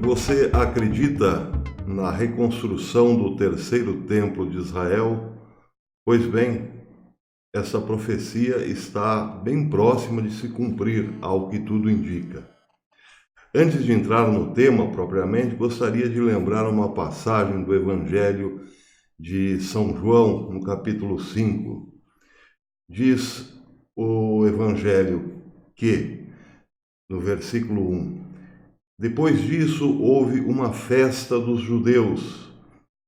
Você acredita na reconstrução do terceiro templo de Israel? Pois bem, essa profecia está bem próxima de se cumprir, ao que tudo indica. Antes de entrar no tema propriamente, gostaria de lembrar uma passagem do Evangelho de São João, no capítulo 5. Diz o Evangelho que, no versículo 1, depois disso houve uma festa dos judeus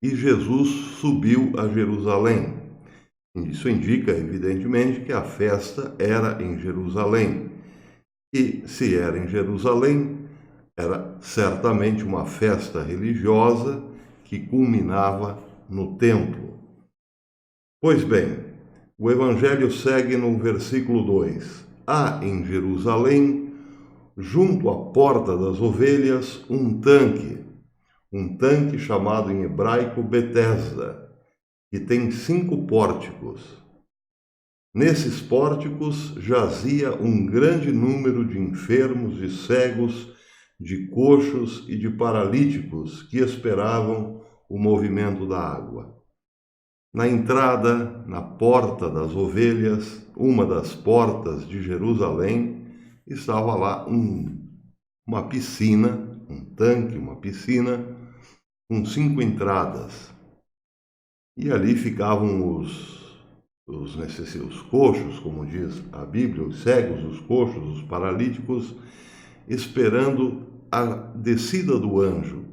e Jesus subiu a Jerusalém. Isso indica, evidentemente, que a festa era em Jerusalém. E se era em Jerusalém, era certamente uma festa religiosa que culminava no templo. Pois bem, o Evangelho segue no versículo 2. Há em Jerusalém, junto à porta das ovelhas, um tanque chamado em hebraico Betesda, que tem 5 pórticos. Nesses pórticos jazia um grande número de enfermos, de cegos, de coxos e de paralíticos que esperavam o movimento da água. Na entrada, na porta das ovelhas, uma das portas de Jerusalém, estava lá uma piscina, um tanque, uma piscina, com 5 entradas. E ali ficavam os coxos, como diz a Bíblia, os cegos, os coxos, os paralíticos, esperando a descida do anjo.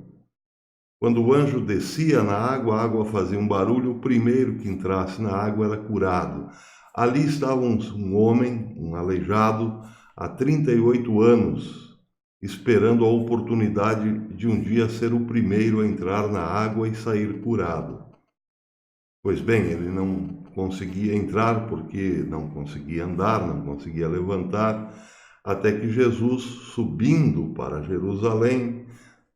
Quando o anjo descia na água, a água fazia um barulho, o primeiro que entrasse na água era curado. Ali estava um homem, um aleijado, há 38 anos, esperando a oportunidade de um dia ser o primeiro a entrar na água e sair curado. Pois bem, ele não conseguia entrar porque não conseguia andar, não conseguia levantar, até que Jesus, subindo para Jerusalém,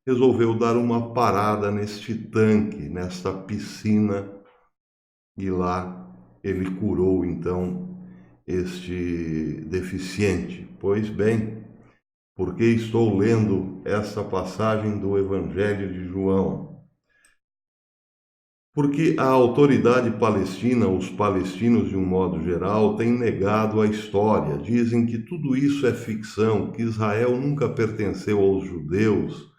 resolveu dar uma parada neste tanque, nesta piscina, e lá ele curou então este deficiente. Pois bem, porque estou lendo essa passagem do Evangelho de João? Porque a autoridade palestina, os palestinos de um modo geral, têm negado a história. Dizem que tudo isso é ficção, que Israel nunca pertenceu aos judeus.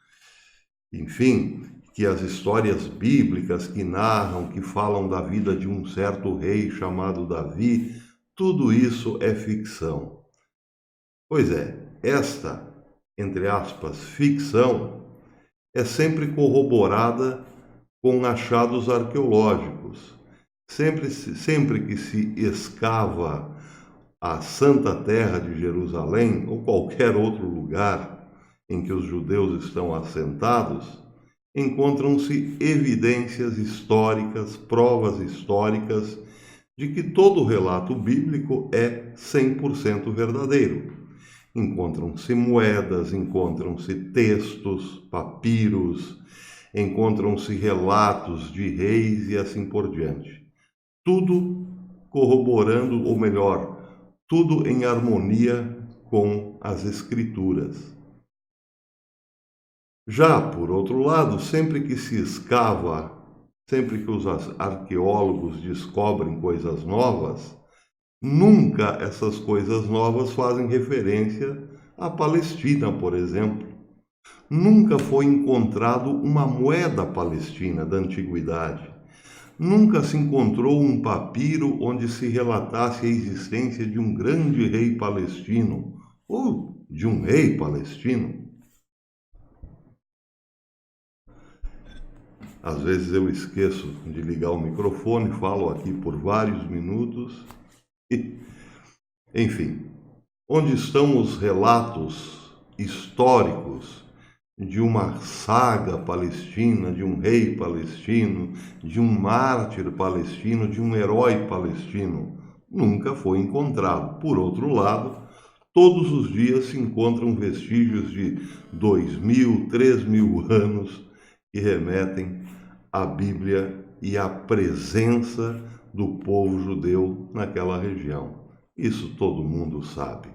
Enfim, que as histórias bíblicas que narram, que falam da vida de um certo rei chamado Davi, tudo isso é ficção. Pois é, esta, entre aspas, ficção, é sempre corroborada com achados arqueológicos. Sempre que se escava a Santa Terra de Jerusalém ou qualquer outro lugar em que os judeus estão assentados, encontram-se evidências históricas, provas históricas de que todo o relato bíblico é 100% verdadeiro. Encontram-se moedas, encontram-se textos, papiros, encontram-se relatos de reis e assim por diante. Tudo corroborando, ou melhor, tudo em harmonia com as Escrituras. Já, por outro lado, sempre que se escava, sempre que os arqueólogos descobrem coisas novas, nunca essas coisas novas fazem referência à Palestina, por exemplo. Nunca foi encontrado uma moeda palestina da antiguidade. Nunca se encontrou um papiro onde se relatasse a existência de um grande rei palestino ou de um rei palestino. Às vezes eu esqueço de ligar o microfone, falo aqui por vários minutos. Enfim, onde estão os relatos históricos de uma saga palestina, de um rei palestino, de um mártir palestino, de um herói palestino? Nunca foi encontrado. Por outro lado, todos os dias se encontram vestígios de 2.000, 3.000 anos que remetem à Bíblia e à presença do povo judeu naquela região. Isso todo mundo sabe.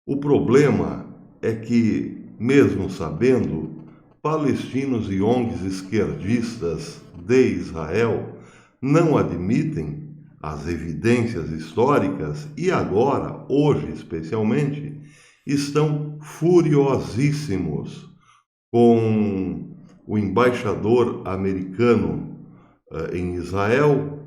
O problema é que, mesmo sabendo, palestinos e ONGs esquerdistas de Israel não admitem as evidências históricas e agora, hoje especialmente, estão furiosíssimos com o embaixador americano em Israel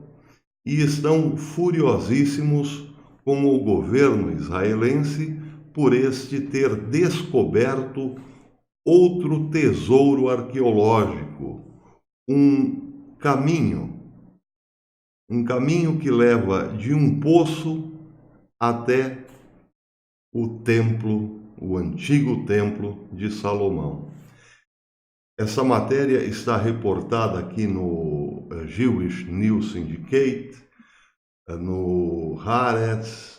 e estão furiosíssimos com o governo israelense por este ter descoberto outro tesouro arqueológico, um caminho que leva de um poço até o templo, o antigo templo de Salomão. Essa matéria está reportada aqui no Jewish News Syndicate, no Haaretz,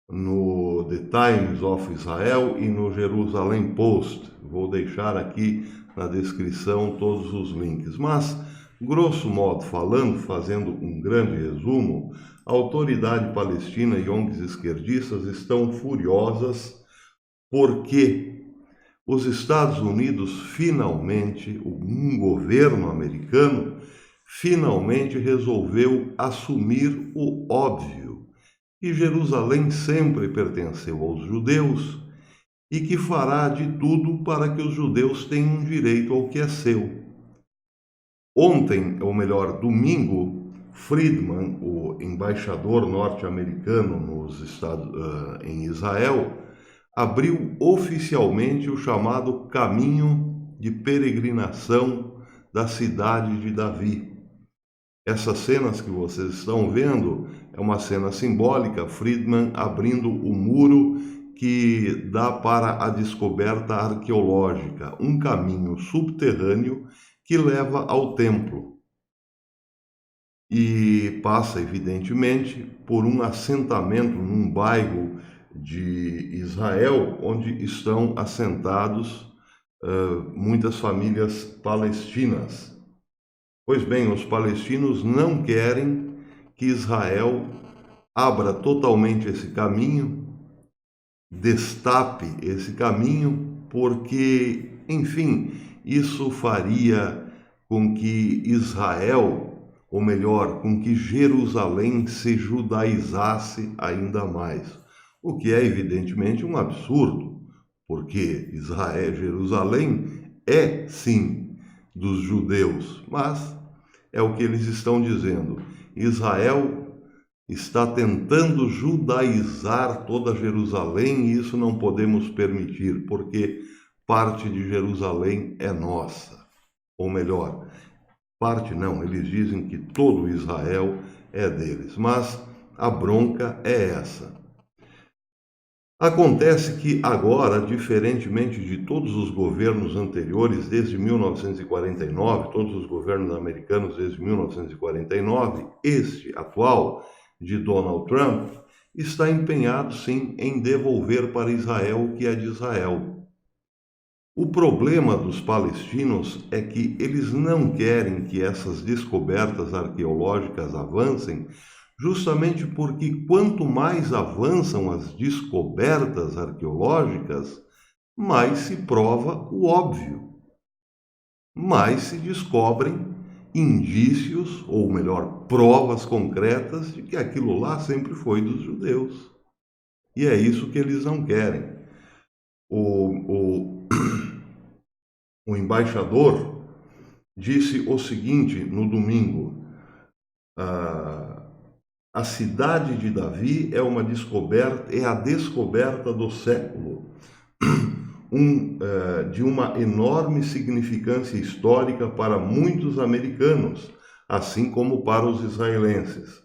no The Times of Israel e no Jerusalem Post. Vou deixar aqui na descrição todos os links. Mas, grosso modo falando, fazendo um grande resumo, a autoridade palestina e ONGs esquerdistas estão furiosas porque os Estados Unidos finalmente, um governo americano, finalmente resolveu assumir o óbvio, que Jerusalém sempre pertenceu aos judeus e que fará de tudo para que os judeus tenham direito ao que é seu. Ontem, ou melhor, domingo, Friedman, o embaixador norte-americano em Israel, abriu oficialmente o chamado caminho de peregrinação da cidade de Davi. Essas cenas que vocês estão vendo é uma cena simbólica, Friedman abrindo o muro que dá para a descoberta arqueológica, um caminho subterrâneo que leva ao templo e passa, evidentemente, por um assentamento num bairro de Israel, onde estão assentados muitas famílias palestinas. Pois bem, os palestinos não querem que Israel abra totalmente esse caminho, destape esse caminho, porque, enfim, isso faria com que Israel, ou melhor, com que Jerusalém se judaizasse ainda mais. O que é evidentemente um absurdo, porque Jerusalém é sim dos judeus, mas é o que eles estão dizendo. Israel está tentando judaizar toda Jerusalém e isso não podemos permitir, porque parte de Jerusalém é nossa. Ou melhor, parte não, eles dizem que todo Israel é deles, mas a bronca é essa. Acontece que agora, diferentemente de todos os governos anteriores, desde 1949, todos os governos americanos desde 1949, este atual, de Donald Trump, está empenhado sim em devolver para Israel o que é de Israel. O problema dos palestinos é que eles não querem que essas descobertas arqueológicas avancem, justamente porque quanto mais avançam as descobertas arqueológicas, mais se prova o óbvio, mais se descobrem indícios, ou melhor, provas concretas de que aquilo lá sempre foi dos judeus. E é isso que eles não querem. O embaixador disse o seguinte no domingo: a cidade de Davi é uma descoberta, é a descoberta do século, de uma enorme significância histórica para muitos americanos, assim como para os israelenses.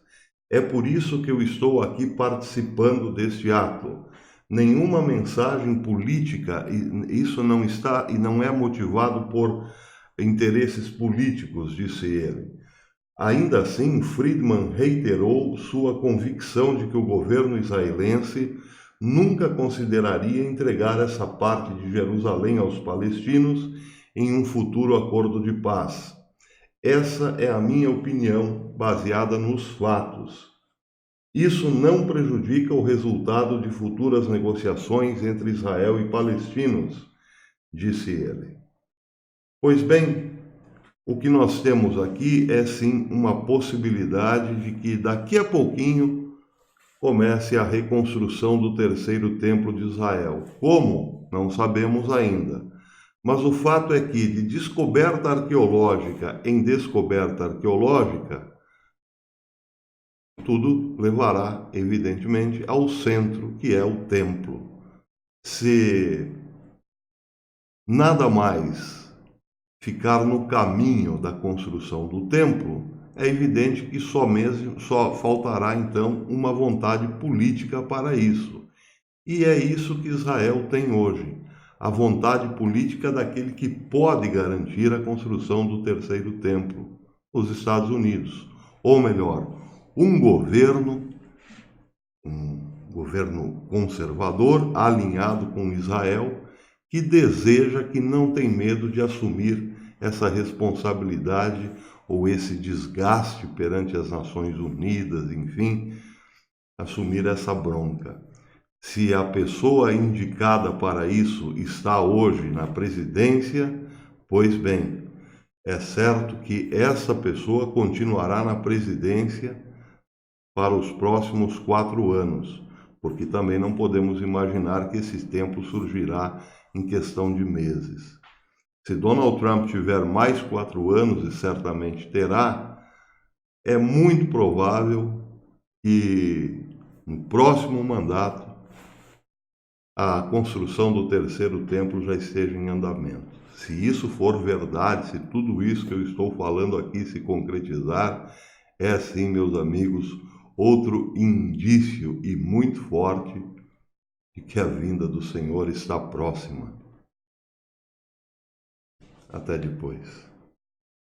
É por isso que eu estou aqui participando deste ato. Nenhuma mensagem política, isso não está e não é motivado por interesses políticos, disse ele. Ainda assim, Friedman reiterou sua convicção de que o governo israelense nunca consideraria entregar essa parte de Jerusalém aos palestinos em um futuro acordo de paz. Essa é a minha opinião, baseada nos fatos. Isso não prejudica o resultado de futuras negociações entre Israel e palestinos, disse ele. Pois bem, o que nós temos aqui é sim uma possibilidade de que daqui a pouquinho comece a reconstrução do terceiro templo de Israel. Como? Não sabemos ainda. Mas o fato é que, de descoberta arqueológica em descoberta arqueológica, tudo levará, evidentemente, ao centro, que é o templo. Se nada mais ficar no caminho da construção do templo, é evidente que só faltará então uma vontade política para isso. E é isso que Israel tem hoje, a vontade política daquele que pode garantir a construção do terceiro templo, os Estados Unidos. Ou melhor, um governo conservador, alinhado com Israel, que deseja, que não tem medo de assumir essa responsabilidade ou esse desgaste perante as Nações Unidas, enfim, assumir essa bronca. Se a pessoa indicada para isso está hoje na presidência, pois bem, é certo que essa pessoa continuará na presidência para os próximos 4 anos, porque também não podemos imaginar que esse tempo surgirá em questão de meses. Se Donald Trump tiver mais 4 anos, e certamente terá, é muito provável que no próximo mandato a construção do terceiro templo já esteja em andamento. Se isso for verdade, se tudo isso que eu estou falando aqui se concretizar, é sim, meus amigos, outro indício e muito forte de que a vinda do Senhor está próxima. Até depois.